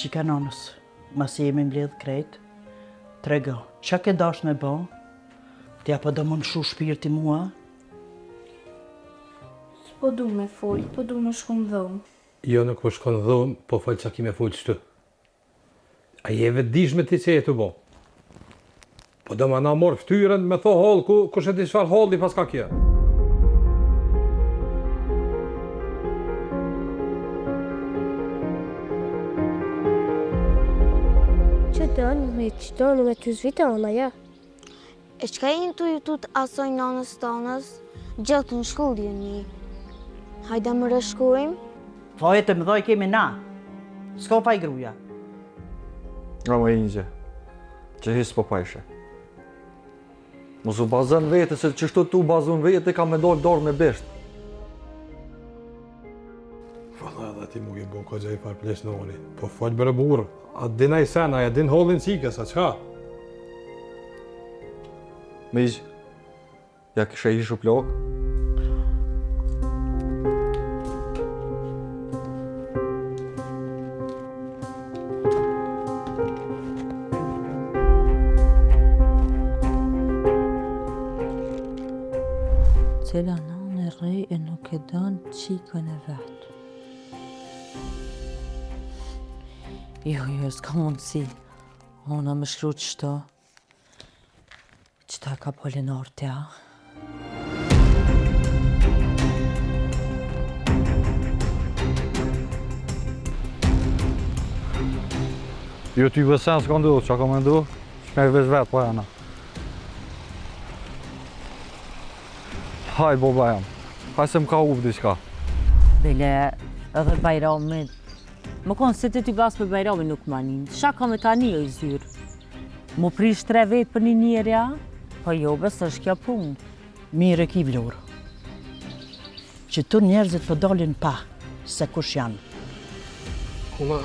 Qika nonës, mas jemi mbledh krejt, trego, që ke dash me bo, t'ja po do më nëshu shpirti mua? Po du me folj, po du me shku në dhomë. Jo nuk po shko në dhomë, po folj që ki me folj qëtë. A je vetë dishme ti që je të bo. Po do më na morë ftyren me tho hall, ku shë ti shfar halli pas ka kje. Që me ty zvite ona, ja? E qka i në të jutut asoj nanës tanës, gjatë në shkullje një. Hajda më rëshkujmë? Fajet të mëdoj kemi na, s'ko pa i gruja. Nga më injë, që hisë po pajshe. Mos u bazën vete, se qështu tu bazën vete ka me dorë me besht. Valla edhe ti mu ke bo ko gjaj par plesh në oni, po falj bërë burë. A din aj sen, a din hollin cikës, a qka? Mijë, ja kisha ishu plok. Cila nanë e rej e nuk e dënë qikën e vetë. Jo, s'ka mundësi. Ona më shkru qëto. Qëta ka Polinar tja. Jo ty vësen s'ka ndu, që ka me ndu? Shme vesh vetë, po jana. Haj, boba jam. Haj se m'ka uvë diqka. Bile, edhe Bajramit. Më konë se të ty bas për Bajrami nuk manin. Qa ka me ta një o i zyrë? Mu prish 3 vetë për një njerja? Po jo, besë është kja punë. Mire ki vlorë, që tu njerëzit për dolin pa, se kush janë. Kuma,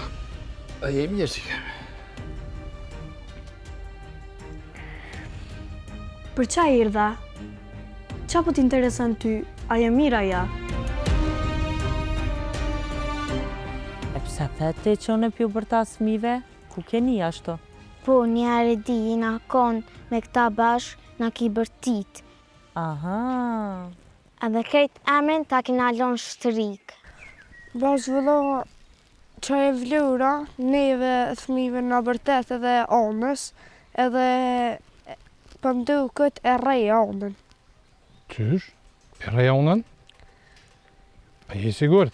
a je mirë që keme? Për qa irdha? Qa po t'intereson ty? A je mira ja? E pse thete që në pjo për ta smive? Ku keni ashto? Po, njëherë di, na konë me këta bashkë, na ki bërtit. Aha. Edhe krejt emrin ta kina lonë shtërik. Bas vëlla, që e vlura, neve thmive në bërtet edhe anës, edhe pëmdu këtë e rej anën. Qysh? E reja unën? A je sigurt?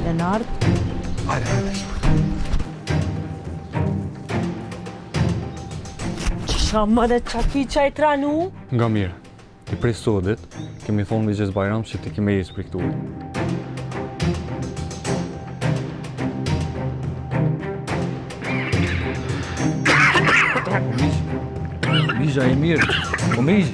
Lenart? Hajde. Qa më dhe qa ki qa i tranu? Nga mirë, ti prej sodit, kemi thonë me Gjes Bajram që ti keme jesë për këtu. Mizha e mirë, po Mizh.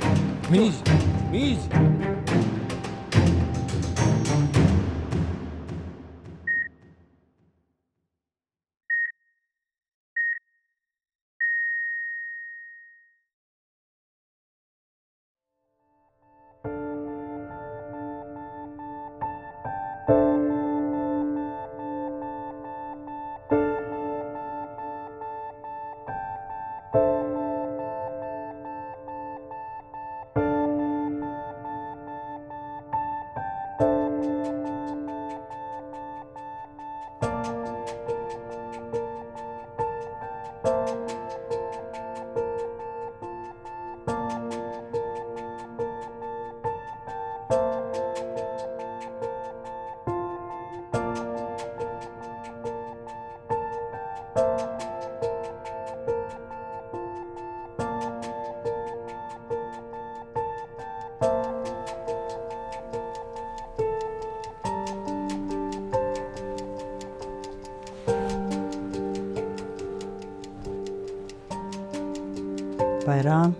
Bajram,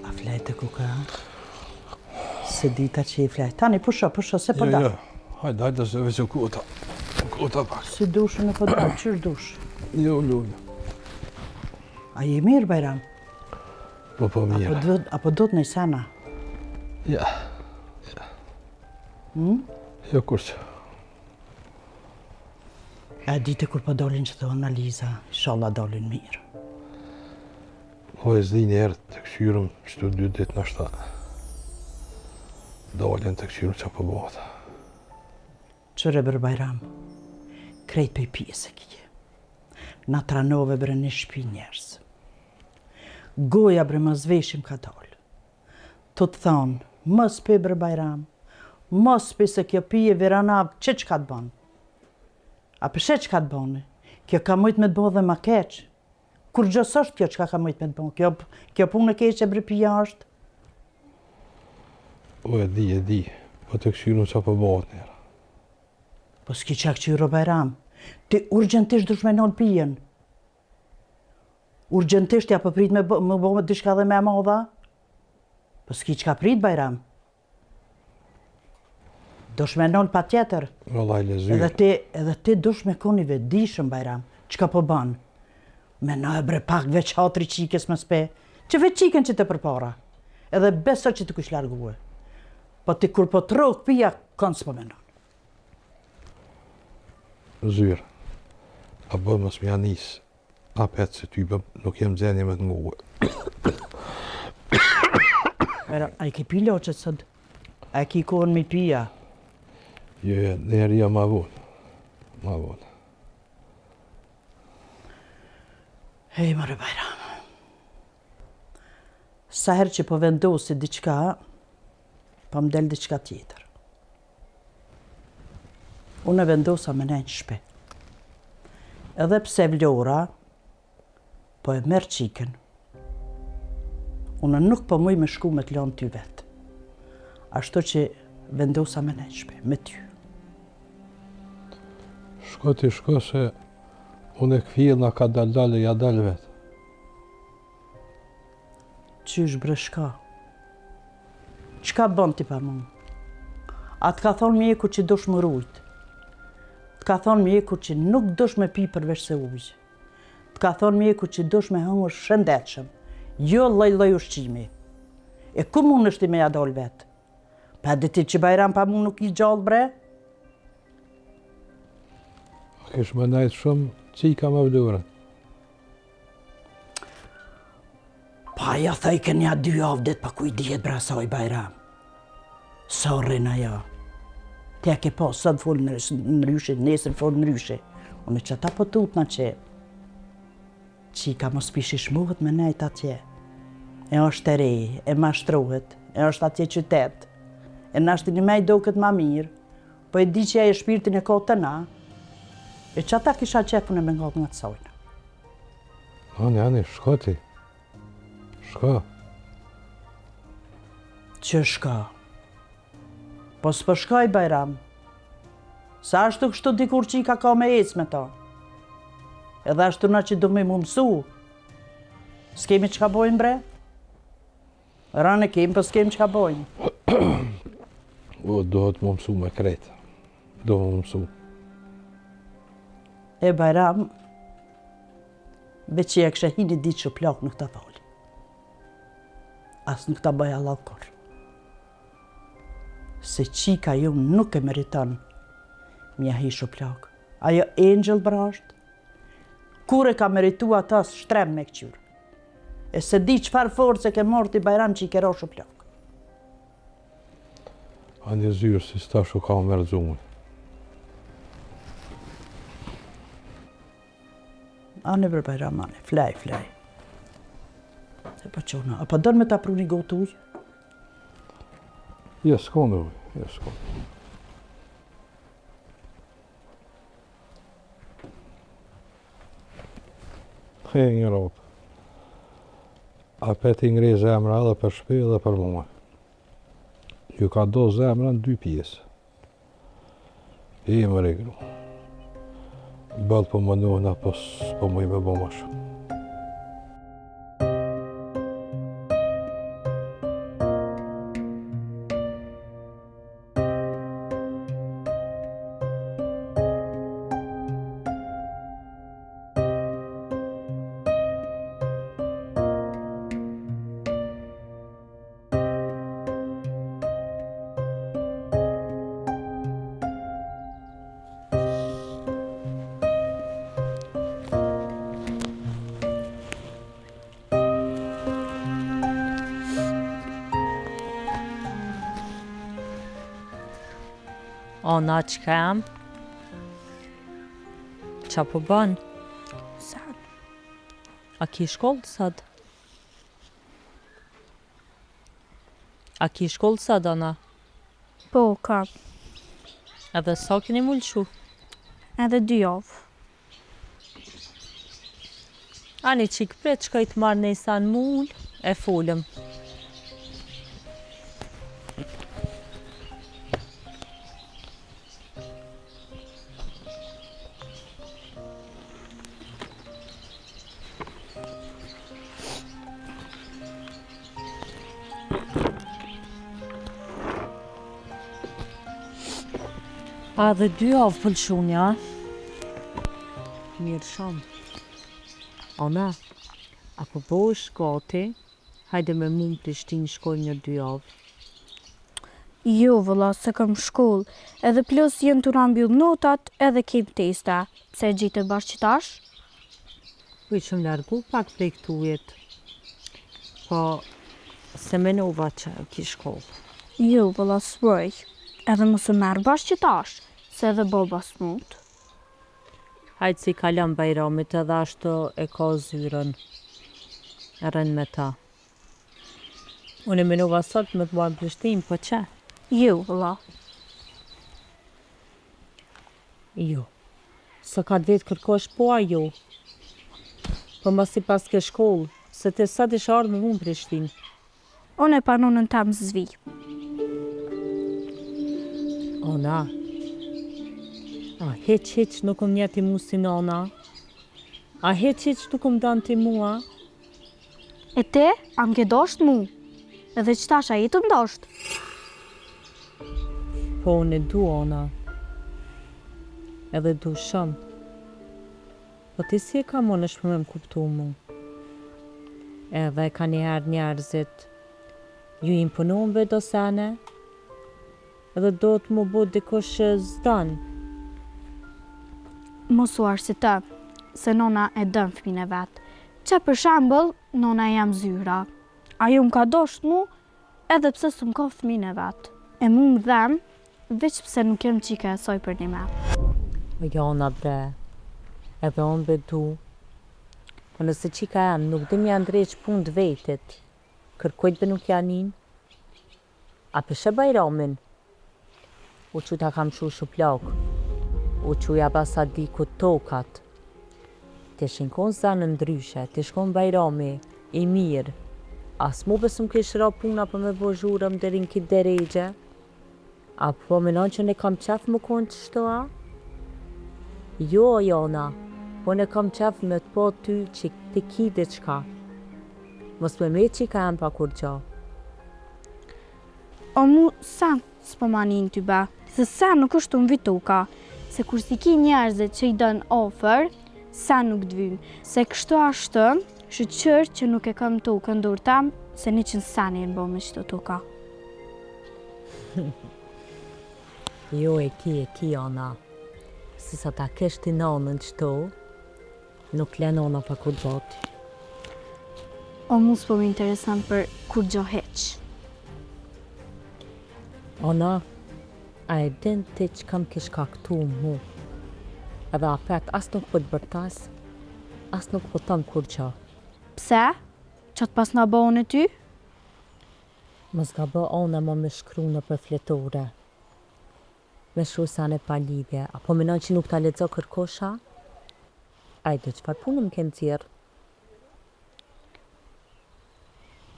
a flejte ku ka? Se dita që i flejte. Tani, pusho, se po da. Jo, hajde, se veç u kuta. Kuta pak. Si dushë në po da, qërë dushë? Jo, lullë. A je mirë, Bajram? Po mirë. Apo do të në sana? Ja. Jo kurçë. E dite kur po dolin që të analiza, inshallah dolin mirë. Po e zdi njerë të këshyrëm qëto 2 ditë në shta. Dolin të këshyrëm që po bëhata. Qëre bërë Bajram, krejt për i pjesë e kje. Na tranove bërë në shpi njerës. Goja bërë më zveshim ka dollë. Të të thonë, mos për bërë Bajram, mos për se kjo pije Viranav, që ka të banë? A përse që ka të banë? Kjo ka mujtë me të bëhë dhe ma keqë. Kur gjës është kjo që ka mujtë me të bëhë? Kjo punë e keqë e bërë pija është? Po e di, po të këshyrëm që po bëhat njerë. Po s'ki qa këqyro Bajram, ti urgentisht dush me nëllë pijen. Urgentisht ja po prit me bëhë dishka dhe me modha? Po s'ki qka prit Bajram. Dush me nëllë pa tjetër. Vëllaj lezyrë. Edhe ti dush me koni vedishëm Bajram, qka po banë? Me në e bre pak veç hatri qikës më spe, që veç qiken që të përpara. Edhe beso që të kush largue. Po ti kur po të rogë pija, kanë s'po me nëllë. Zyrë, a bërë mos m'ja nisë, a petë se ty bëm nuk jem dzenje me të nguë. A i ki pi loqët sëtë? A i ki kohën mi pija? Jo, njerë ma vonë. Hej, mërë Bajram. Sa herë që po vendosi diqka, po më del diqka tjetër. Unë e vendosa me nejnë shpe. Edhe pse Vlora, po e merë qiken. Unë nuk po muj me shku me të lanë ty vetë. Ashtu që vendosa me nejnë shpe, me ty. Shko se unë e këfijë nga ka dalë ja dalë vetë. Qysh bre shka? Qka bën ti pa mund? A të ka thonë mjeku që dush më rujtë. Të ka thonë mjeku që nuk dush me pi përveç se ujë. Të ka thonë mjeku që dush me hëngur shëndetshëm, jo lloj ushqimi. E ku mund është ti me ja dal vetë? Pa ditit që Bajram pa mund nuk i gjallë bre? Kesh më najtë shumë qika me Vlorën. Pa ja thajke nja 2 javë dit pa ku i dihet bre asaj Bajram. Sorry na ja. Te ke po sot full në ryshe, nesër full në ryshe. Unë që ta po tutna që qika mos pishi shmuhet me nejt atje. E është e re, e mashtrohet, e është atje qytet. E nashti një mej do këtë ma mirë, po e di që e shpirtin e kotë të na. E që ata kisha qefën e me nga të sajnë. Ani, shko ti. Shko. Që shka? Po s'po shkoj Bajram. Sa ashtu kështu dikur qika ka me ecë me ta. Edhe ashtu na që du me mu mësu. S'kemi qka bojnë bre? Rane kemi, po s'kemi qka bojnë. O, dohet më mësu me kretë. Do më mësu. E Bajram, veç që e kështë hini ditë që plak nuk ta fali. As nuk ta bëja lakor. Se qika ju nuk e meriton mja hishu plak. Ajo Angel brasht, kur e ka meritu ata shtrem me këqyr. E se di qfar force ke morti Bajram që i ke roshu plak. Ani zyrë, si s'ta shu ka më mërëzumë. Ani bre Bajram, ani, flaj. E pa qona, a pa dërë me ta pru një gotë ujë? Ja, s'kone uj, ja, s'kone. He, një ropë. A peti ngrej zemra edhe për shpe edhe për mua. Ju ka do zemra në 2 pjesë. E më regru. Bëllë po më nuhna, po më i me bo ma shumë. Ona që kam? Qa po bën? Sad. A ki shkollë sad? A ki shkollë sad, Ana? Po, kam. Edhe sa keni mullëshu? Edhe 2 javë. Ani qik pret që ka i të marrë në isan mull, e folëm. A dhe 2 javë pëlshun, ja? Mirë shumë. Ana, apo bësh gati, hajde me mu në Prishtinë shkojmë një 2 javë. Jo, vëlla, se kam shkollë, edhe plus jenë të rambyll notat edhe kem testa. Pse e gjitë bashkë qitash? Po i shumë largu pak prej këtujet. Po, se menova që ki shkollë. Jo, vëlla, s'bëj. Edhe mos e merë bashkë qitash, se edhe baba s'mut. Hajtë si kalam Bajramit edhe ashtu e ka zyren. Rën me ta. Unë e menova sot me të marrë në Prishtinë, po që? Jo, vëlla. Jo. Së ka të vetë kërkosh po a jo. Po ma si pas ke shkollë, se te sa të ardhë me mu në Prishtinë. Unë e panonën tam zvi. Ona. A heq nuk më një ti mu si nona. A heq nuk më danë ti mua. E te, a m'ke dosht mu. Edhe qëtash a i të m'dosht. Po unë e du, Ona. Edhe du shumë. Po ti si e ka më në shpërme më kuptu mu. Edhe ka njëherë njerëzit. Ju imponon be do sene. Edhe do të mu bu dikush zdan. Mos u arsi të, se nona e dën fëmine vetë. Që për shembull, nona jam zyra. Ajo m'ka dosht mu, edhe pse s'm ka fëmine vetë. E mu më dhem, veç pse nuk jem qika e soj për një me. O jona bre, edhe unë bedu. Po nëse qika janë, nuk dhe mi janë dreq pun të vetit. Kërkojt be nuk janin. A pëshe Bajramin? U që ta kam shu plak. U që ja basa diku tokat. Të shinkon zanë ndryshe, të shkon Bajrami, i mirë. As mu besëm kesh ra puna për me vëzhurëm dherin ki deregje. Apo menon që ne kam qef më konë që shtoa? Jo, Jona, po ne kam qef me të po ty që të ki dhe qka. Mos me me që ka janë pa kur gjo. O mu, sen s'po manin ty ba, se sen nuk është të më vituka. Se kur si ki njerëzit që i dën ofër, sen nuk dvym. Se kështu ashtë, shqyqër që nuk e kam tukën dur tam, se 100 sen e në bo me qëto tuka. Jo e ki, Ona. Si sa ta kesh ti nonën qëto, nuk le nona pa kur gjoti. O mu s'po më interesant për kur gjo heq. Ona, a e din ti që kam kish ka këtu mu. Edhe apet as nuk po të bërtas, as nuk po tëmë kur gjo. Pse? Që të pas nga bëhën e ty? Mos ga bë Ona më me shkru në për fletore. Me shru sa në pa lidhje, apo menon që nuk ta ledzo kërkosha? Ajde, qëfar punëm kënë tjerë?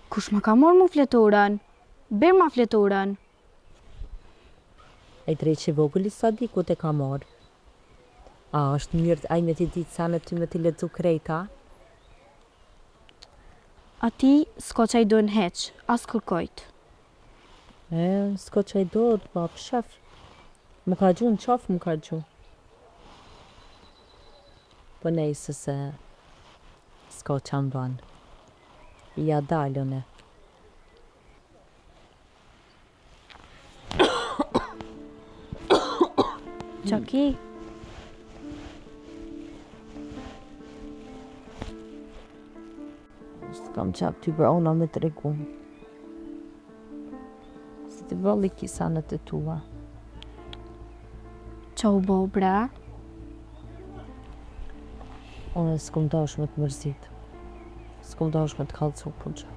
Kush ma ka morë mu fleturën? Bërë ma fleturën? E drejt që vogëli sa di ku te ka marë. A është mirë aj me ti ditë sa në ty me ti ledzu krejta? A ti s'ko që i dojnë heq, as kërkojt. S'ko që i dojnë, bab, shef. Më ka gju në qafë, më ka gju. Po nejse se s'ko që më banë. Ja dalën e. Qaki? S'kam qap ty për Ona me të regu. Si të bëlli kisa në të tua. Qa u bo bre? Unë s'kum dash me të mërzit. S'kum dash me të kallëcu për gjë.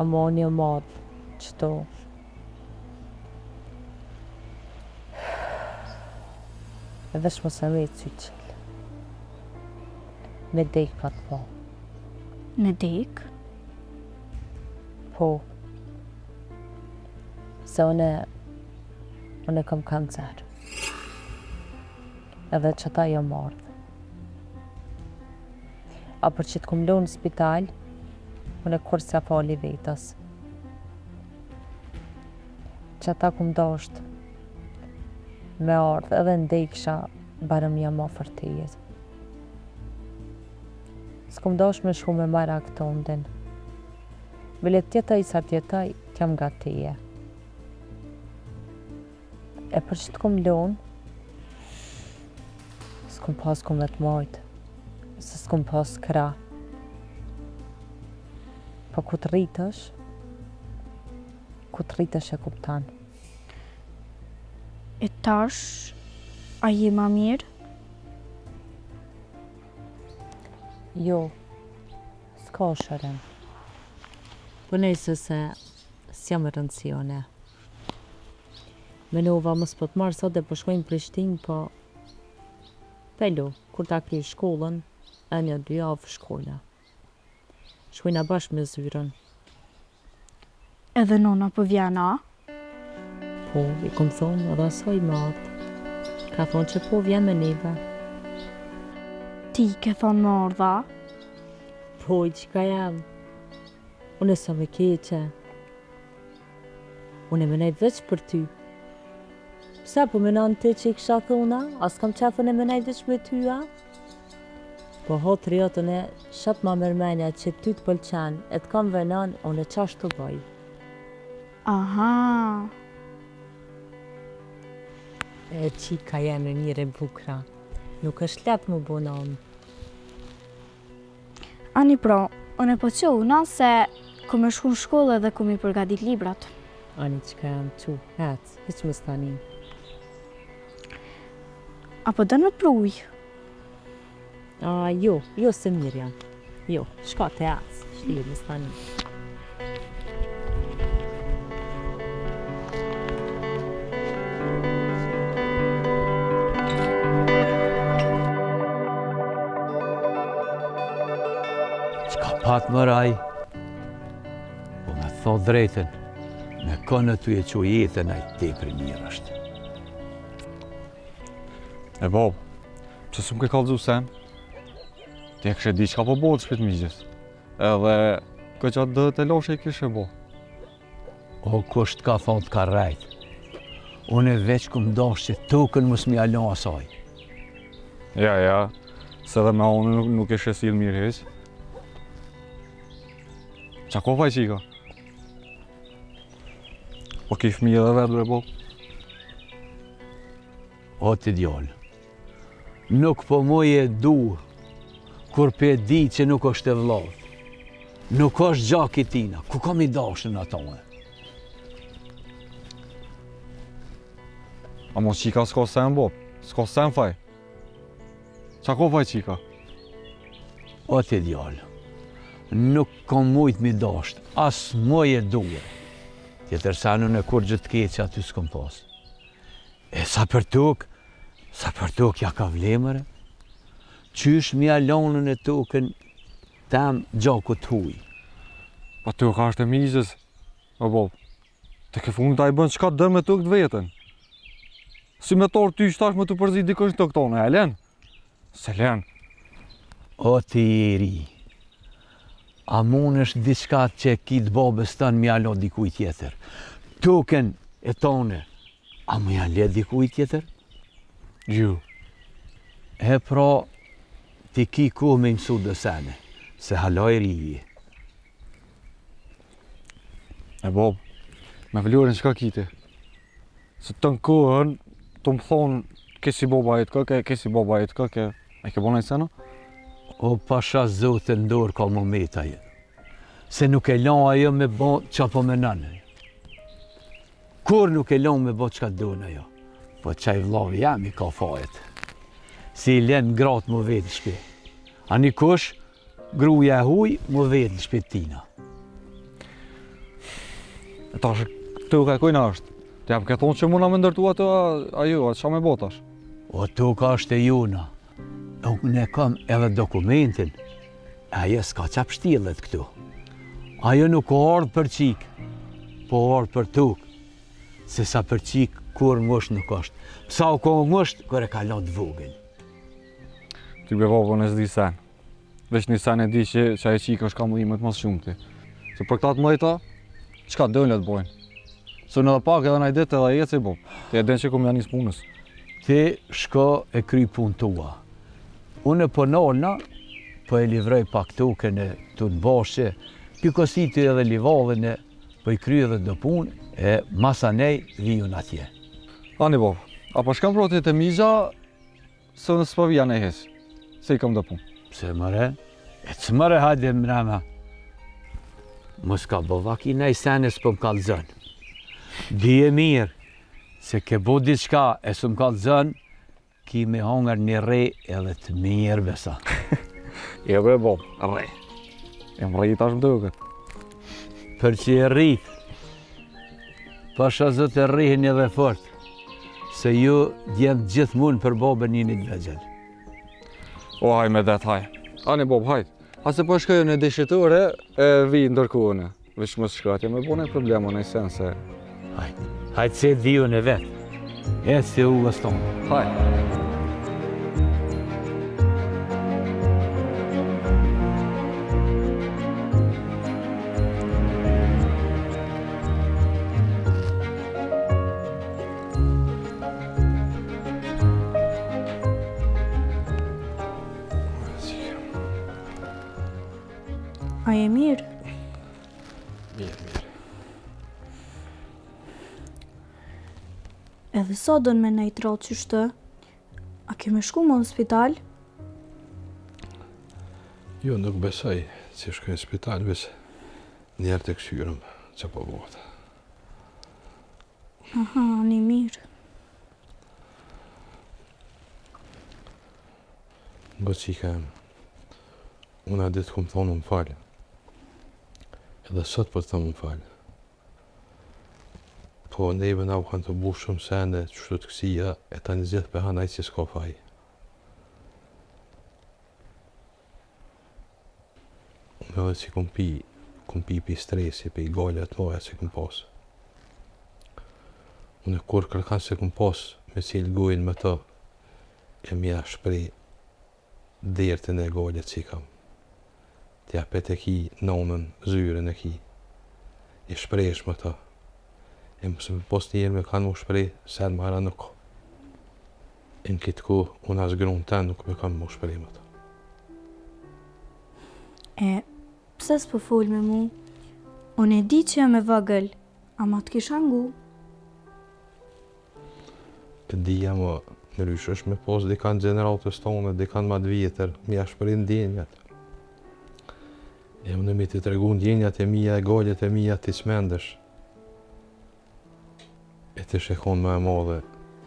Ama unë jë madhë qëto. Edhe shmë se me të cyqel. Me dek pa të po. Në dek? Po. Se unë kam kancer. Edhe që ta jo mardhë. A për që të kum lo në spital, unë kur se fali vetës. Që ta kum dasht me ardhë edhe ndeksha barëm jam ofër tejet. S'kum dasht me shku me mara këto ndin. Bile tjetaj sa tjetaj, t'jam nga teje. E për që të kum lonë, s'kum pas kum me të majtë, se s'kum pas kra. Po ku të rritësh e kuptan. E tash, a je ma mirë? Jo, s'ka shërën. Po nejse se s'jam e rëndësione. Menova mos po të marrë sot dhe po shkojnë Prishtinë, po pelu, kur ta kryj shkollën, e 1-2 javë shkolla. Shkojna bashkë me zyrën. Edhe nona po vjena? Po, i kom thonë edhe asaj madhë. Ka thonë që po vjen me neve. Ti ke thonë më ardha? Po, i qka jam. Unë e sa me keqe. Unë e menaj veç për ty. Pse po menon ti që i kësha thona? As kam qefën e menaj veç me ty, a? Po hotri jotën e shatë ma mërmenja që ty të pëlqen, e të kam venan, unë e qash të bëj. Aha. E qika jenë njëre bukra. Nuk është letë më bonon. Ani pro, unë e po qona se ku me shku në shkollë dhe ku mi përgadit librat. Ani qka jam qu, hec, hiq më stani. Apo dënë me të pruj? Jo se mirë janë. Jo, shka të hec, shtirë më stani. Qka pat më raj, po me thot drejten, me kënë të e që jetën a i tepër mirë është. E babë, që s'm ke kallëzu sen? Ti e kështë di qka po bëhet shpit migjes. Edhe këtë qatë dëhet e loshe i kështë e bo. O, kusht ka thonë të ka rajt. Unë e veç këm dosh që tukën mos mi alon asaj. Ja, se dhe me onë nuk e shesil mirë heq. Qa ko faj qika? Po ki fëmijë edhe vetë bre babë? O, ti djallë, nuk po moj e du, kur pe di që nuk është e vllaut. Nuk është gjak i tina, ku kam i dashën atone? A mos qika s'ka sen babë, s'ka sen faj. Qa ko faj qika? O, ti djallë, nuk kam mujt mi dasht, as moj e duhe. Tjetër sa në kur gjithë keqë aty s'kom pas. E sa për tuk ja ka vlemëre. Qysh mi alonën e tukën tem gjaku t'huj. Pa tuk është e migjes, o babë. Të ke fund ta i bën qka dërë me tuk të vetën. Si me torë ty shtash me të përzi dikush të këtone, e len? Se len. O ti i ri, a mon është diçka që kitë babës tënë mi alo dikuj tjetër? Tukën e tone, a mu janë le dikuj tjetër? Ju. E pra, ti ki ku me mësu dësene, se haloj riji. E babë, me vlurin qka kiti? Se të në kohën, të më thonë, kesi baba e të këke, kesi baba e të këke, e ke bona i sena? O pasha zote ndorë ka moment aje, se nuk e lan ajo me bo qa po me nënë. Kur nuk e lan me bo qka dojnë ajo. Po qaj vllavi jam I ka fajet. Si I len gratë më vetë në shpi. A një kush, gruja e huj, më vetë në shpi tina. E tash, të u kajkojnë është. Të jam ke thonë që muna me ndërtu atë ajo, atë qa me botash. O tuk është e juna. Unë e kam edhe dokumentin. Ajo s'ka qap shtillet këtu. Ajo nuk o ardhë për qik, po ardhë për tuk. Se sa për qik, kur ngusht nuk është. Sa u ko ngusht, kur e ka lot vogël. Ty be babo në s'di sen. Veç një sen e di që ajo qik është ka mëdhimet mas shumëti. Se për këta të mëjta, qka dënë le të bojnë? Se në dhe pak edhe në i ditë edhe jetë si bob. Ti e den që kom janis punës. Ti shko e kry pun tua. Unë po nolna, po e livroj pak tukën e të të bashkë, pikositi edhe livallin e po I kry edhe do punë, e masanej vijun atje. Ani bob, apo shkam protit e migja, se në s'pavija në hes, se I kam do punë. Pse mëre? E të mëre hajde mrema. Mos ka bëvak I nej sene s'po m'kallëzën. Dije mirë, se ke bo diçka e s'm kallëzën, ki me hongër një re edhe të mirë besa. Je bre bob, re. E më rejit ashtë më duket. Për që e rrit, pasha zët e rrihin edhe fort, se ju djemë gjithë mund për bobën një një vegjel. O, haj me det, haj. Ani bob, hajt. A se po shkojë në dëshitore, e vi ndërkuhëne. Veç më shkatje, me bone problema në sen se... Hajtë se dhiju në vetë. E se u gëstonë. Haj. A je mirë? Mirë. Edhe sa dënë me nejtë ratë qështë? A keme shku më në spital? Jo, nuk besoj që shkoj në spital, ves njerë të këshyrëm që po bëhet. Aha, një mirë. Ngo qika, unë a ditë këmë thonë më falë. Edhe sot po të thonë më falë. Po neve na u kanë të bushë shumë sende, qështu të kësia, e ta një zhjetë për hanaj që s'ka faj. Unë edhe që kom pi stresi, pi gale të loja që kom pasë. Unë kur kërkan se kom pasë me cilë gojnë me të, e mja shprej dertën e gale që kam. Tja pet e ki nonën, zyren e ki, i shprejsh me të. E mësë me post njerë me kanë mu shprej, sen mara nuk. E në kitë ku, unë as grunë ten nuk me kanë mu shprej me të. E, pse s'po fol me mu? Unë e di që jam e vogël, ama të kisha ngu. E dija më nërysh është me post dikan gjeneratës tonë, dikan ma të vjetër, mi a shprej ndjenjat. E unë mi të tregu ndjenjat e mija, e gallet e mija të ismendesh. E të shekon me e madhe,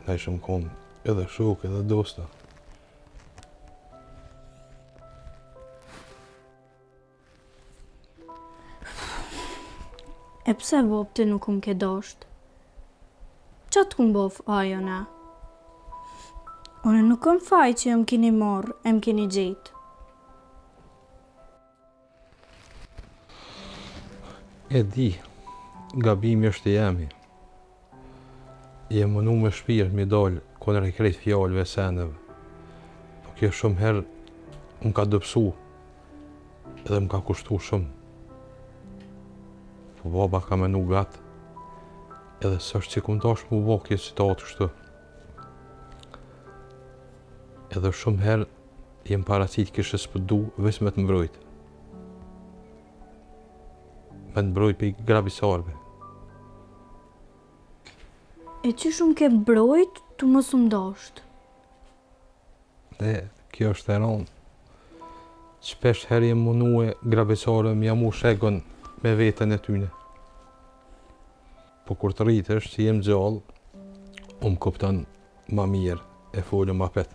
na ishëm konë edhe shok, edhe dosta. E pse bob ti nuk ke dasht? Qa të kum bof ajo na? Unë nuk kom faj që jam kini marrë, em kini gjetë. E di, gabimi është i jemi. Je mënu me shpirt mi dalë kone rekrejt fjallëve e seneve. Po kjo shumë herë më ka dëpsu edhe më ka kushtu shumë. Po baba ka menu gatë edhe s'është që këmë tash mu bo kjo citatë kështu. Edhe shumë herë jem paracit kështë s'pëdu ves me të mbrojt. Me të mbrojt për i grabisarve. E që shumë ke brojt, të mos më dasht. Dhe kjo është e ronë. Shpesh herë jem munue grabisare më jamu shegon me vetën e tyne. Po kur të rritësh që jem gjallë, më kupton ma mirë e folëm ma pet.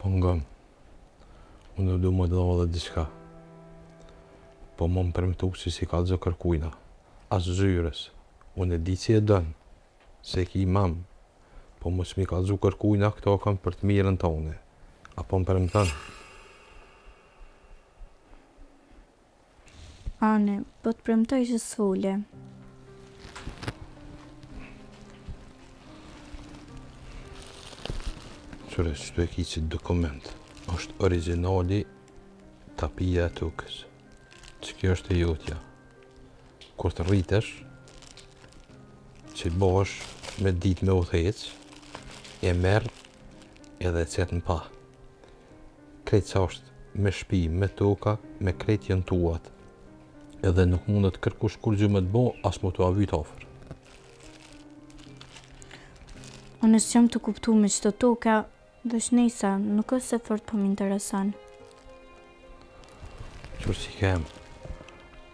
Po ngëm, unë du më do dhe diçka. Po më përmëtu që si ka zë kërkujna, as zyres, unë e di që e dënë, se ki mamë, po mos mi ka zë kërkujna këto kam për të mirën tonë, apo më përmëtën. Ane, po të premtoj që s'fole. Qëre, që të e ki që dokument, është originali tapia e tukës, që kjo është e jotja. Kur të rritesh, që bosh me dit me uthec, e merë edhe qëtë në pa. Krejt që është me shpi, me toka, me krejt janë tuat. Edhe nuk mundet kërkush kur gjë me të bo, as më të avyt ofër. Unë s'jam të kuptu me qëto toka, dhe shnejsa, nuk është se fort po m'interesan. Qërë si kem,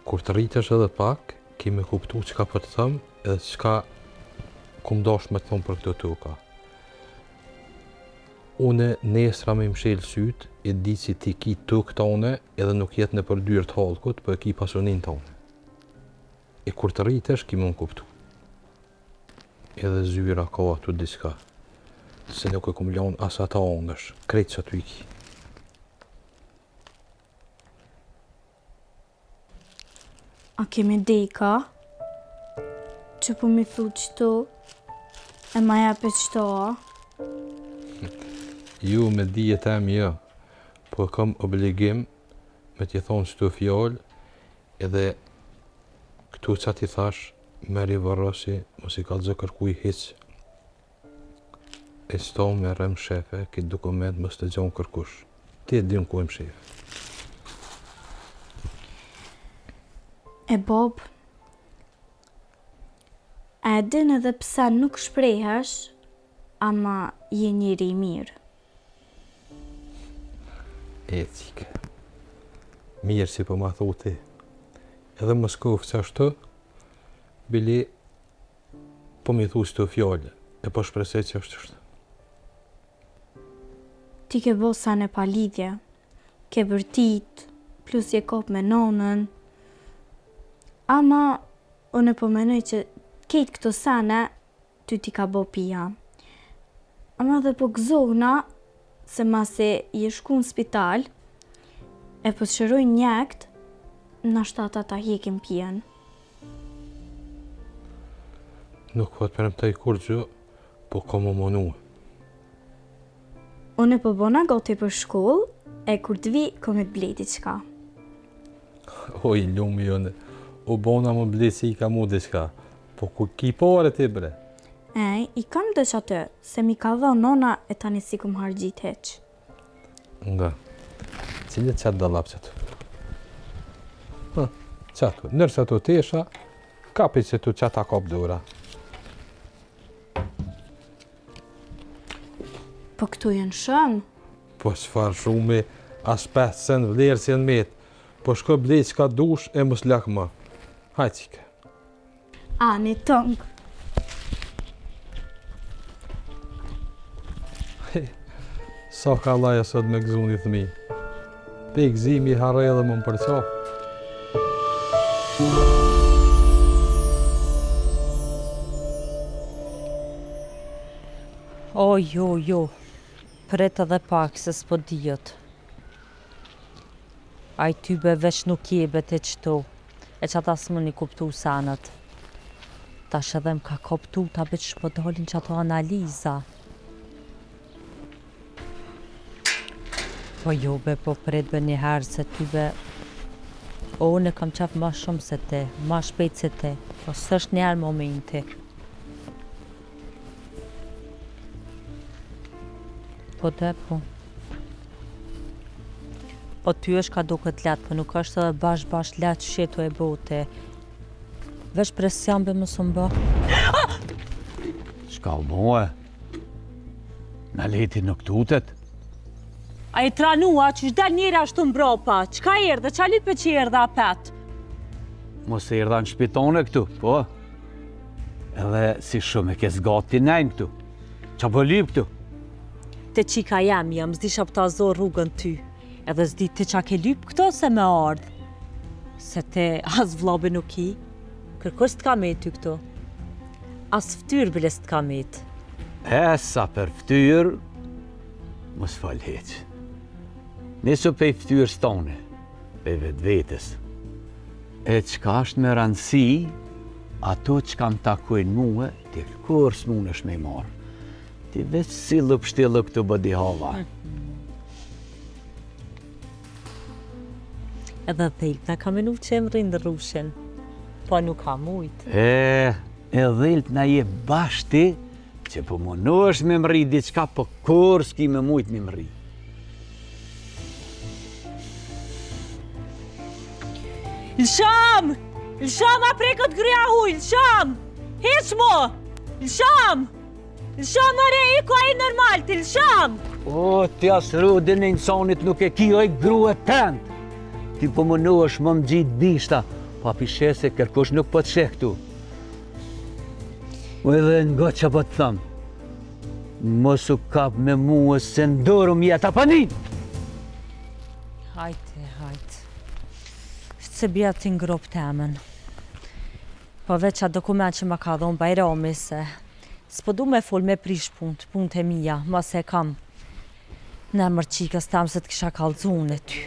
kur të rritesh edhe pak, ki me kuptu qka për të thëmë, edhe qka kum dash me të thëmë për këto toka. Une nesra me mshelë sytë, e di që ti ki tokë tone edhe nuk jetë në përdyrë të halkut, për e ki pasionin tone. E kur të rritesh, ki më në kuptu. Edhe zyra ka atu diska, se nuk e kum lanë as ata onësh, krejtë që aty i ki. A kemi deka? Që po mi thu qëto? E ma jape qëto, a? Ju me dijet e mi jo, po kam obligim me t'i thonë qëto fjallë, edhe këtu që ti thash, meri varrosi, mos i ka zë kërkuj hiq. E sto me rem shefe, këtë dokument mos të gjonë kërkush. Ti e din ku e më shefe. E Bob, a e din edhe pse nuk shprehesh, ama je njeri i mirë. Ecike. Mirë si po ma thu ti. Edhe më skofë që ashtu, bili po mi thu që të fjallë, e po shpresej që është është. Ti ke bo sa në palidhje, ke vërtit, plus je kop me nonën. Ama, unë po menoj që kejtë këto sane, ty ti ka bo pija. Ama dhe po gëzohna, se mase je shku në spital, e po të shëroj njekt, në shtata ta hjekim pijen. Nuk po të përmëtaj kur gjë, po ko më monu. Unë po bona goti për shkollë, e kur të vi, ko me të bleti qka. Oj, lumë jone, u bona më bleti si i ka mu diçka, po ku ki pare ti bre. I kam dësh atë, se mi ka dha nona e tani si kum hargjit heq. Nga, cilët qatë dalap qëtu? Qëtu, nërse të tesha, kapi që tu qëta kop dura. Po këtu jenë shumë. Po qëfar shumë, as 5 cent vlerë si në metë, po shko blej që ka dush e mos lak më. Hajqike. Ani tëngë. Sa ka laja sot me gëzuni thëmi. Pe gëzimi harre edhe më më përqa. Jo, pret edhe pak se s'po dijet. Aj tybe veç nuk jebet e qëto, e që ata s'më një kuptu sanët. Tash edhe m'ka koptu ta bet shpo dalin që ato analiza. Po jo be, po pret be njëherë se tybe, unë e kam qef ma shumë se te, ma shpejt se te, po s'është njerë momenti. Po dhe po. Po ty është ka duket letë, po nuk është edhe bash letë shetu e bote. Vesh presion be më së mba. Shka u moe? Në leti nuk tutet? A i tranua që shdel njëri ashtu mbropa, qka erdhe, qa lipe që erdhe apet? Mos e erdha në shpitone këtu, po? Edhe si shumë e kes gati nejnë këtu. Qa po lyp këtu? Te qika jam jam, zdi shap ta zorë rrugën ty. Edhe zdi te qa ke lyp këto se me ardhë. Se te as vllabe nuk i, kërkoj s'të ka me ty këto. As ftyrë bile s'të ka me të. Sa për ftyrë, mos fal heq. Neso pej ftyrës tone, pej vetë vetës. E qka është me rëndësi, ato që kam takojnë muë, ti kur s'munesh me i marë. Ti veç si lëpështilë këtu bëdi hava. Edhe dhejt na ka menu që më rinë rushen, po nuk ka mujtë. E dhejt na je bashti, që po mundohesh me mri diçka, po kur s'ki me mujt me mri. Lësham! Lësham, a prekët gria huj, lësham! Heq mo! Lësham! Lësham, are, i ko e normal, të lësham! O, ti asë rudin e insonit nuk e ki oj grue tënd. Ti po mundohesh më më gjitë bishta, pa pishese kërkush nuk po të sheh këtu. O edhe nga që po të thëmë, mos u kap me muë se ndorëm jetë apanin! Hajte. Se bja ti ngrop temen. Po veç atë dokument që ma ka dhonë Bajrami se s'po du me fol me prish punt e mija, ma se kam në emër qikës tam se t'kisha kallëzun e ty.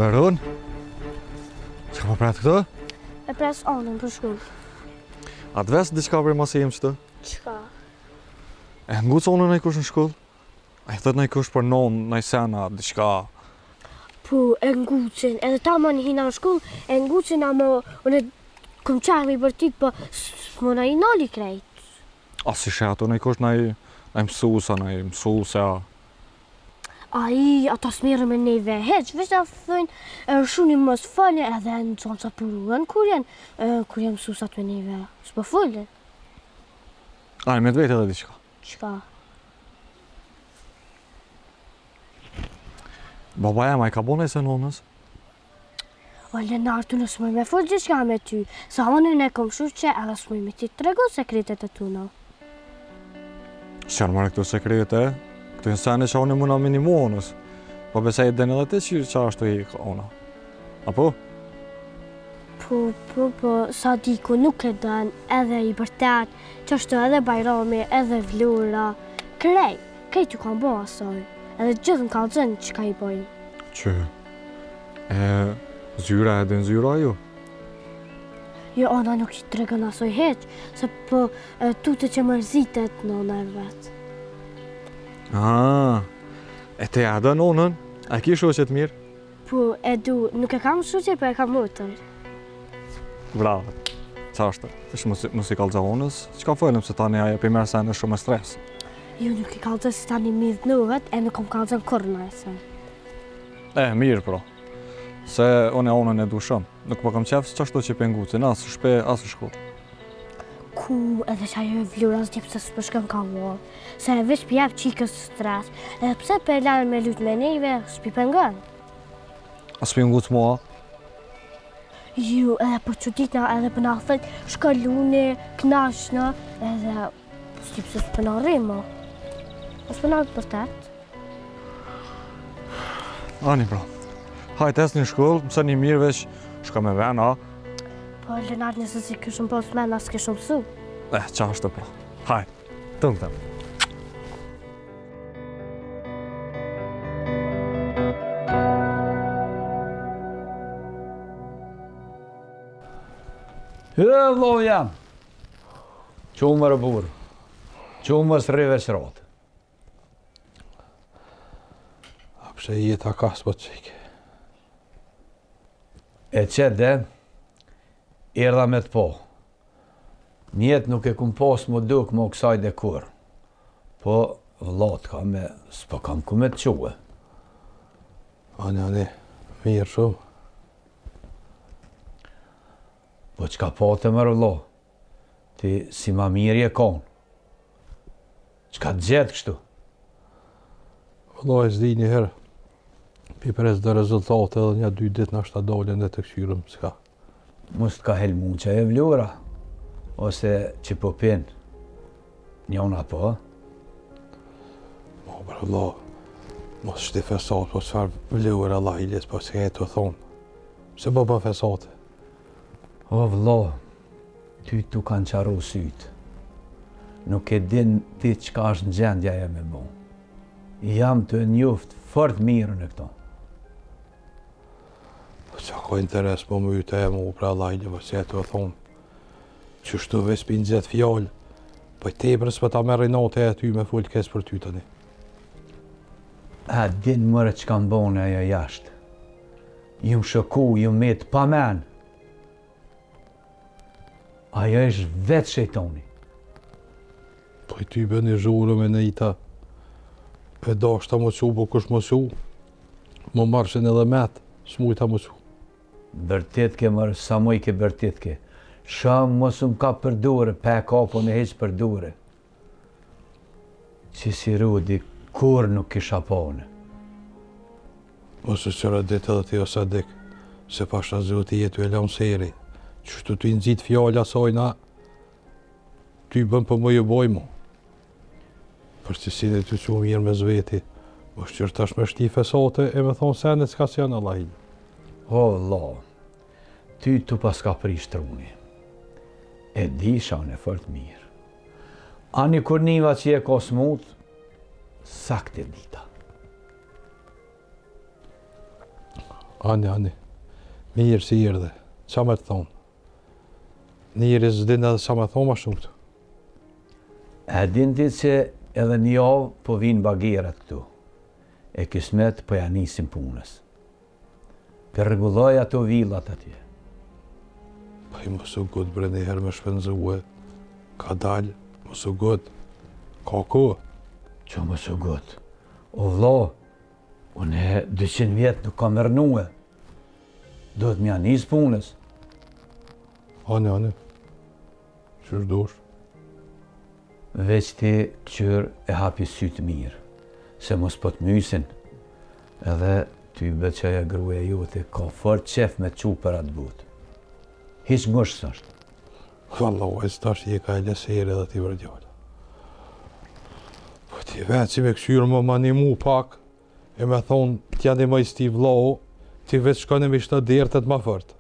Baron? Që ka pratë këto? E pres anën për shkull. A të vesë diçka për mos e jem qëtë? Qka? E ngucë onën e kush në shkull? A i thët në i kush për nonë, në i sena, diçka? Po, e ngucin, edhe ta më në hina në shkull, e ngucin a më, unë këm qarë me i bërtit, po s'më në i nali krejt. A si shetë, në i kush në i mësusa, në i mësusa. Ata s'merren me neve heq, veç ta thënë shuni mos falni edhe në çonë sa puruan kur janë mësusat me neve. S'po folën. Ai me të vetë edhe diçka. Çka? Babaja ma i ka bone se nonës. O Lenar, tu nësë mëj me folë gjithka me ty. Sa unë e kom shuqe edhe s'mëj me ti të regu sekretet e tuna. Që janë marrë këto sekrete? Këto janë sene që unë muna minimu onës. Po besej edhe edhe ti që ashtu i ka ona. Apo? Po, sa diku nuk e dën edhe i bërtet, që është edhe Bajrami, edhe Vlora. Krej t'ju kam bo asoj. Edhe gjithë në kalëzën që ka i bojnë. Që? Zyra edhe në zyra ju? Jo, ona nuk i të regën asoj heq, se po tute që mërzitet nona e vetë. E te edhe nonën? A ki shoqet mirë? Po, du, nuk e kam shuqe, po e kam motër. Bravo. Qa është? Është mos i kalëza onës? Që ka fëllëm se tani aja për mërë sene shumë stres? Jo, nuk i kalëza se tani midhë nuhet, e nuk kom kalëza në kërna e se. Mirë pro. Se unë e onën e du shumë. Nuk po kam qefë që ashtu që pengucin, asë shpe, asë shku. Ku edhe që ajo e Vlora s'di pëse s'pë shkën ka uo. Se e vish pjep qikës stres. Edhe pëse për lanë me lutë me neve, s'pi pëngën. A s'pi nguc mua? Ju, edhe për quditna, edhe për nga thët, shkalluni, knashna, edhe s'di pëse s'pë nga rrimo. S'pë nga të përtet. Ani pra. Hajt esë një shkollë, mëse një mirë veç shka me vena. Po, Lenar, nëse si këshëm pos mena, s'këshëm su. Qa është të pra. Hajt, tëmë tëmë. Vlo jam. Qumër e burë. Qumër së rive shratë. A pse jeta ka s'po qike. E qëtë dhe, erdha me të po. Njetë nuk e kum pas më duk më kësaj dhe kur. Po, vlat ka me, s'po kam ku me të quë. Ani, mirë shumë. Po qka po të mërë vlo, ti si ma mirë je konë. Qka të gjetë kështu? Vëllo e zdi një herë. Pipres dhe rezultate edhe një 2 ditë në ashta dolen dhe të këshyrëm s'ka. Mos të ka helmu që e Vlora, ose që po pinë. Njona po? Mo, bre vëllo, mos shti fesat, po s'far Vlora Allah i les, po s'ke e të thonë. Se po pa fesate. O vëllo, ty tu kanë qaru sytë. Nuk e din ti qka është në gjendja e me bo. Jam të njoft fort mirë në këto. Po qa ka interes po më yte e mu pra Allah i le, po se e të thonë. Qështu ves për nëzjet fjallë, po i tebrës për ta merë note e ty me full kes për ty tani. A din mërë që kam bone ajo jashtë. Ju më shëku, ju më metë pa menë. Ajo është vetë shejtoni. Po i ty bë një zhurë me nejta, e dashta më su, po kush më su, më marshin edhe metë, s'mujta më su. Bërtit ke mërë, sa muj ke bërtit ke. Shamë mos më ka për dure, pe kapo në heqë për dure. Që si Rudi, kur nuk kisha pone. Mos e qëra ditë edhe ti o Sadik, se pasha zoti jetu e lanë seri. Qështu t'u i nëzit fjalla sajna, ty bën për më ju boj mu. Për që si dhe ty që mirë me zveti, më shqyrë tash me shti fesate e me thonë senet s'ka si janë Allah i. O, la, ty tu pas ka prish truni. E di shanë e fort mirë. Ani kur niva që je ka smut, sakte dita. Ani, mirë si erdhe, qa me të thonë? Njëri s'din edhe sa me thonë ma shumë këtu. E din ti që edhe një javë po vinë bagerat këtu. E kismet po ja nisin punës. Për rregulloj ato villat atje. Pa i më su gut bre një herë me shpenzue, ka dalë, më su gut, ka ko. Që më su gut. O vlo, Une 200 vjetë nuk kam mërnue. Do të mja njës punës. Ane, qështë dosh? Veç ti qërë e hapi sytë mirë, se mos po të mysin, edhe ty beqaja gruaja jote ka fort qef me qu për atë botë. Hiq ngësh s'është. Vallahu, e s'tash i e ka e lesere dhe ti vërgjallë. Po ti vetë si me këshyrë më manimu pak, e me thonë t'ja një mëjës ti vlau, ti vetë shkone me shtë dertet ma fort.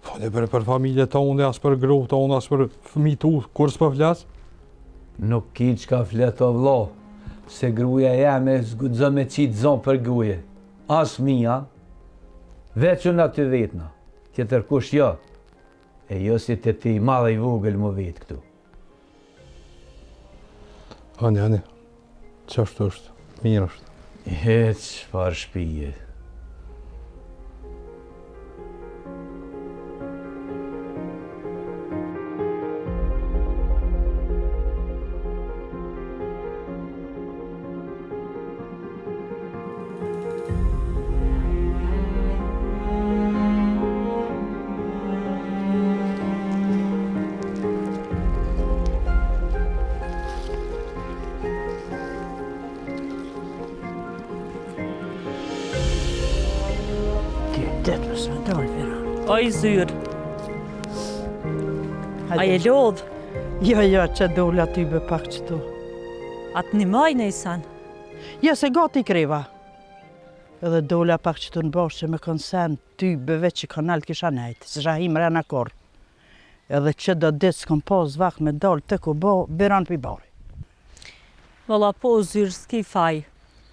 Po ne për familje tonë, as për grupë tonë, as për fëmi tu, kur s'po flasë? Nuk ki që ka fleto vlo, se gruaja jeme zgudzo me qitë zonë për guje. As mija, veç unë aty vetëna, tjetër kush jo, e jo si të ti madhe i vogël më vetë këtu. Ani, qashtu është, mirë është. Heq, farë shpije. O i zyrë. A je lodhë? Jo, që dole aty be pak qëtu. Atë një maj në isan. Jo, se gati kreva. Edhe dole pak qëtu në bashkë që me konsen ty beve që kanal kisha nejtë, se shahim rena korë. Edhe që do ditë s'kom pas vakt me dalë të ku bo, biran për i bari. Valla po zyrë s'ki faj.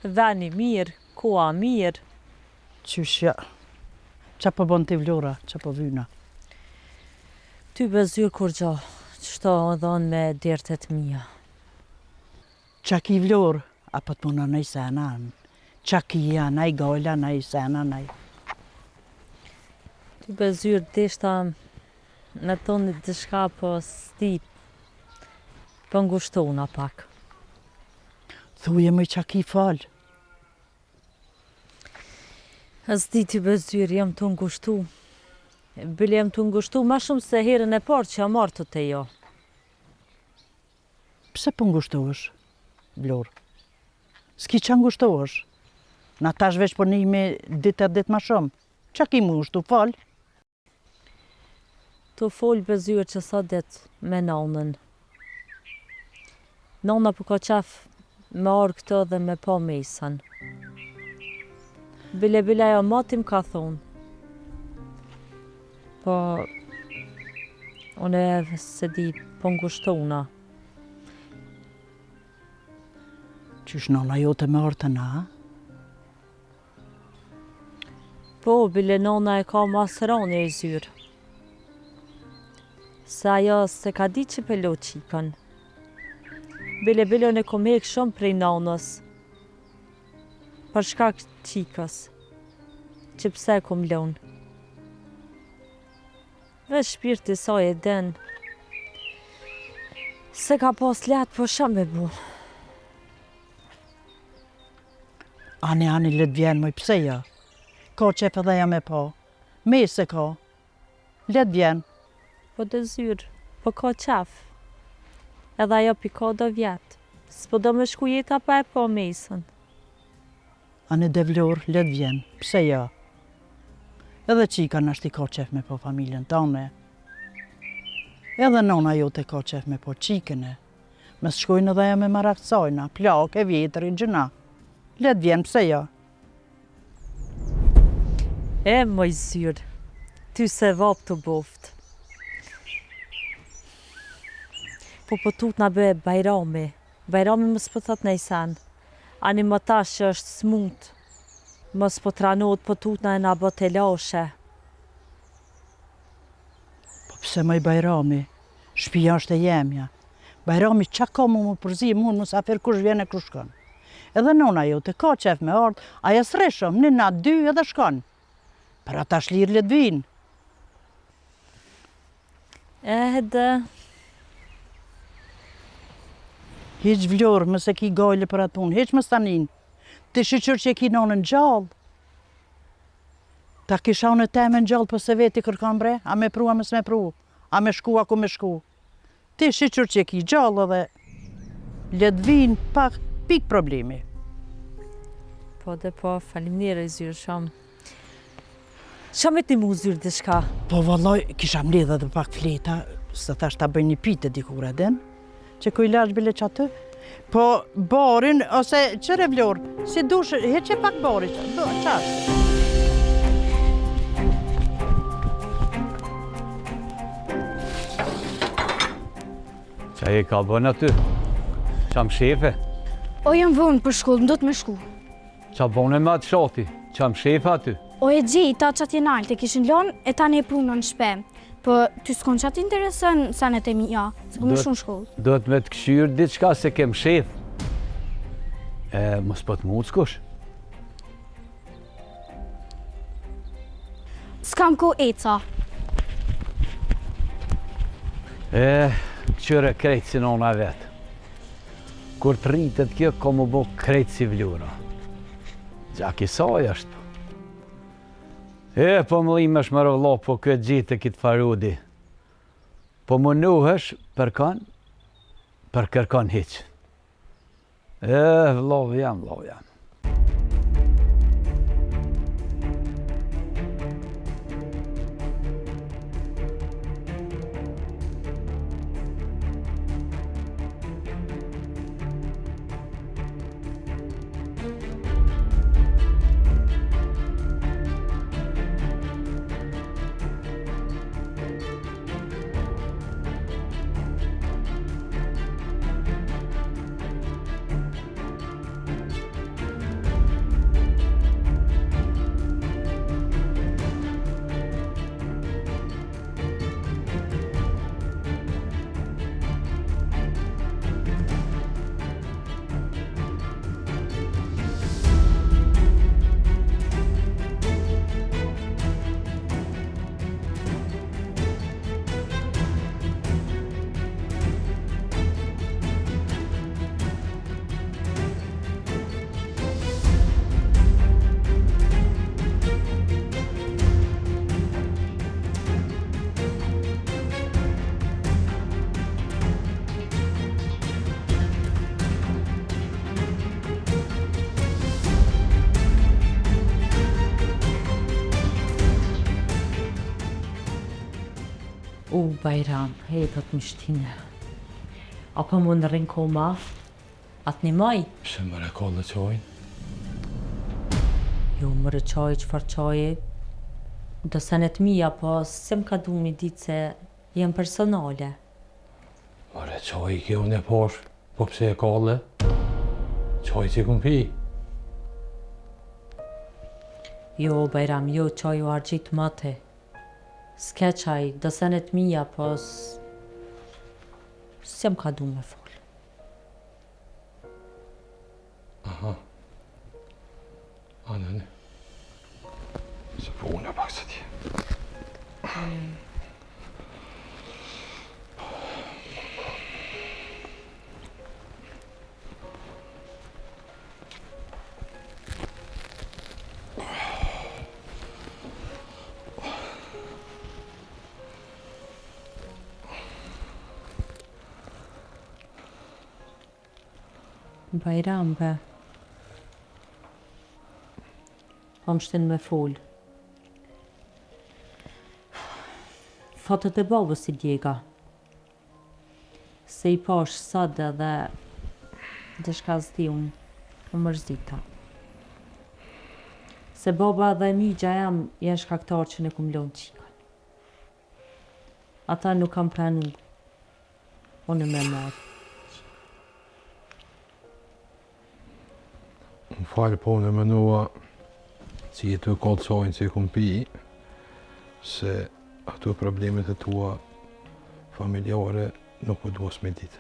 Veni mirë, koa mirë. Qyshja, që po bon t'i vlora, që po vyna. Ty be zyrë kur gjo, qështo dhonë me dertet mija. Qa ki vlorë, apo t'puna nej sena, qa ki ja, nej gajla, nej sena, nej. Ty be zyrë deshta me tonë dishka po stip, po ngushtona pak. Thuje më qa ki falë. As di ty be zyrë, jam të ngushtu. Bile jam të ngushtu ma shumë se herën e parë që jam martu të jo. Pse po ngushtohesh, Vlorë? S'ki qa ngushtohesh? Na tash veç po nimi dit ma shumë. Qa ki ngushtu, falë? Të folë be zyrë që sa dit me nanën. Nana po ka qef me arë këtë dhe me pa mesën. Bile ajo matim ka thonë. Po, unë e se di po ngushtona. Qysh nana jote me arë të na? Po, bile nana e ka masërani e zyrë. Se ajo se ka di që pelo qikën. Bile unë e kom hek shumë prej nanës. Për shkak qikës, që pse kom lonë. Veç shpirti saj e den, se ka pas letë po shumë me bu. Ani, let vjen moj, pse ja? Ka qef edhe ja me pa. Me se ka. Let vjen. Po të zyrë, po ka qef. Edhe ajo pi ka do vjetë. S'po do me shku jeta pa e po mesën. Ani de Vlorë, let vjen. Pse ja? Edhe qika nashti ka qef me po familjen tane. Edhe nona jote ka qef me po qikene. Mes shkojnë edhe ja me maraksojna, plak e vjetër i gjëna. Let vjen, pse ja? E, moj zyrë, ty se vap të boft. Po tut na bëhe Bajrami. Bajrami më s'pëthat nej sen. Ani më tash që është smut. Më s'pëtranot po tut na e na bët e lashe. Po pse maj Bajrami? Shpia është e jemja. Bajrami qa ka mu më përzi, mu në musafir kush vjen e kush shkon. Edhe nona jote ka qef me ardh, aja s'reshëm, në natë 2 edhe shkon. Për ata shlirë let vinë. Edhe... Hiq Vlorë, mëse ki gajle për atë punë, hiq më stanin. Ti shiqyr që e ki nonën gjallë. Ta kisha unë temën gjallë për se veti kërkan bre, a me pru, a mës me pru, a me shku, a ku me shku. Ti shiqyr që e ki gjallë dhe let vinë pak pik problemi. Po dhe po, faleminderit zyrë shumë. Qa me ti mu zyrë dhe shka? Po vallaj, kisha mledhe dhe pak fleta, se thash ta bëj një pite dikur edhen, që ku i lash bile që aty. Po barin, ose qëre vlor, si dush, heqe pak bari, qashtë. Qa e ka bën aty? Qam shefe? O jam vonë për shkollë, më do të me shku. Qa bone me atë shati? Qam shefe aty? O e gjej, ta që atje nalë, të kishin lonë, e ta ne punën në shpe. Po, ty s'kon që atë interesën sanet e mija, se ku me shumë shkollë. Do të me të këshyrë diçka se kem shef. Mos po të mucë kush? S'kam ko eca. Qyre krejtë si nona vetë. Kur të rritet kjo, ka mu bo krejtë si vlura. Gjak i saj është. Po më lime është më rëvlo, po këtë gjitë e kitë farudi. Po më nuhesh për kanë, për kërkan hiqë. Vlov jam. Bajram, hejtët mështine. Apo më në rinë koma, atë një maj? Pse më rekollë qojnë? Jo, më rëqoj, qëfar qoje? Do senet mija, po se më ka du mi ditë se jem personale. Më reqoj i kjo në posh, po pse e kolle? Qoj që këm pi? Jo, Bajram, jo, qoj u argjit mëte. S'ke qaj, do senet mija, po se më ka du me fol. Aha. Anëne. Se po unë pak së ti. Bajram, be. Po më shtin me fol. Fatët e babës i djega. Se i pash sade dhe dishka zdi unë, më mërzita. Se baba dhe migja jam janë shkaktar që në kum lonë qikën. Ata nuk kam pranu. Unë me marë. Më falë po në menua që i të kolësojnë që i këm pi, se ato problemet e tua familjare nuk po duos me ditë.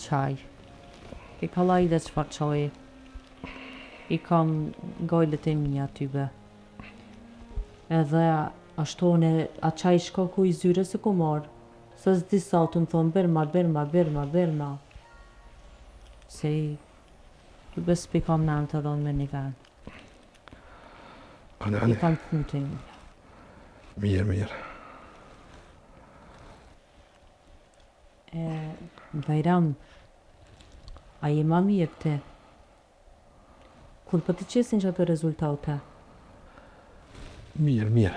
Qaj. I ka laj dhe qëfar qaj. I kam gajlet e mija tybe. Edhe ashtone a qaj shkaku i zyre se ku marë. Se s'di sa të më thonë berma. Se Bes pi kam në të ronë me një vend. Ani, I ani. kam punë të një. Mirë. Bajram, a je ma mirë ti? Kur për të qesin që ato rezultate? Mirë.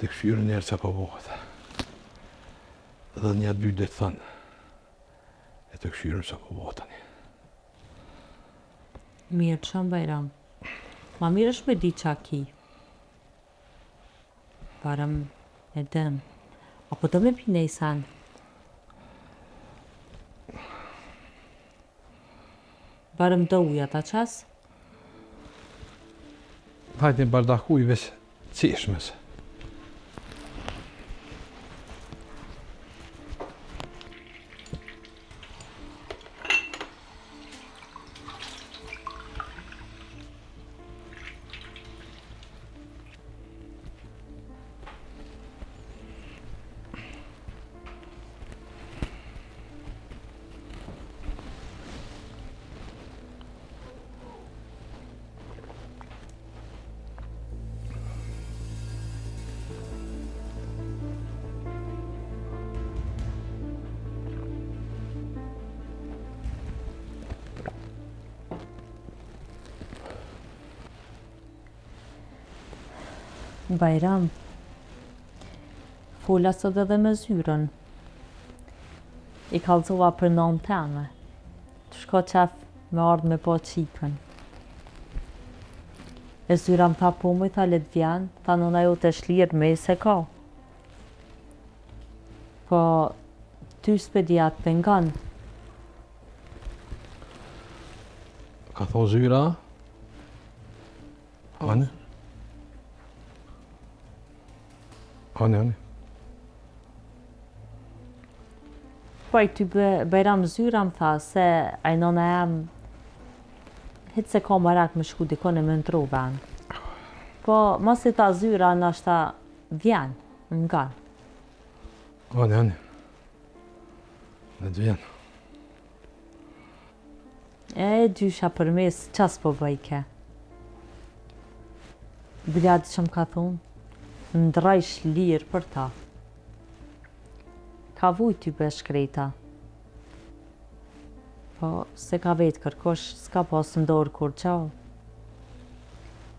Të këshyrë njerë që po bëhet. Dhe një dy dhe të thënë. E të këshyrën që po bëhet tani. Mirë që Bajram. Ma mirë është me di qa ki. Barëm e dëm. Apo të me pine i sanë? Barëm të uja ta qas? Hajtë një bardaku i vesh qeshmes. Bajram, fola sot edhe me zyren. I kalzova për nëmë teme. Të shko qef me ardhë me po qikën. E zyra më tha po mu i tha let vjen, tha nëna jo të shlirë me se ka. Po, ty s'pediat pengan. Ka thonë zyra? Ani? Ani. Po i ty Bajram zyra më tha se aj nëna jam hitë se ka marak me shku dikon e me ndru ven. Po mos i tha zyra nashta vjen nga. Ani. Në të vjen. E dysha për mes qas po bëjke. Biljadi që më ka thonë, ndrajsh lirë për ta. Ka vuj ty be shkreta. Po, se ka vetë kërkosh, s'ka pas ndorë kur qau.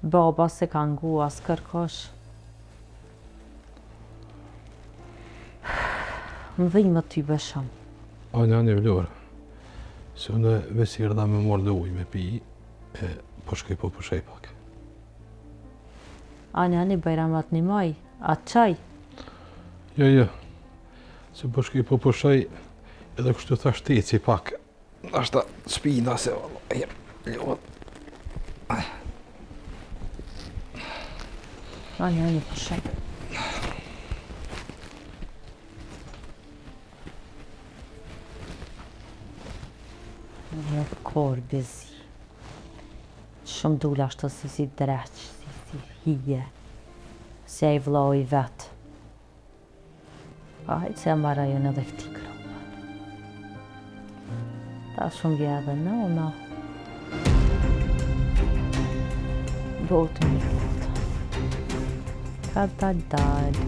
Baba se ka ngu as kërkosh. Më dhimë ty be shumë. Ani vlorë. Se unë vesirë da me morë dhe ujë me pi, e po shkoj po përshej pak. Ani Bajram atë një maj, atë qaj. Jo. Se po shkoj po përshej, edhe kështu thash teci pak. Ashta spina se ljohet. Ani përshej. Në korë bezi. Shumë dula ashtë si dreqë, si hije. Se i vloj vetë. Hajtë se marra ju në dhe këti kropa. Ta shumë vje edhe në. Botë mirë. Ka dalë.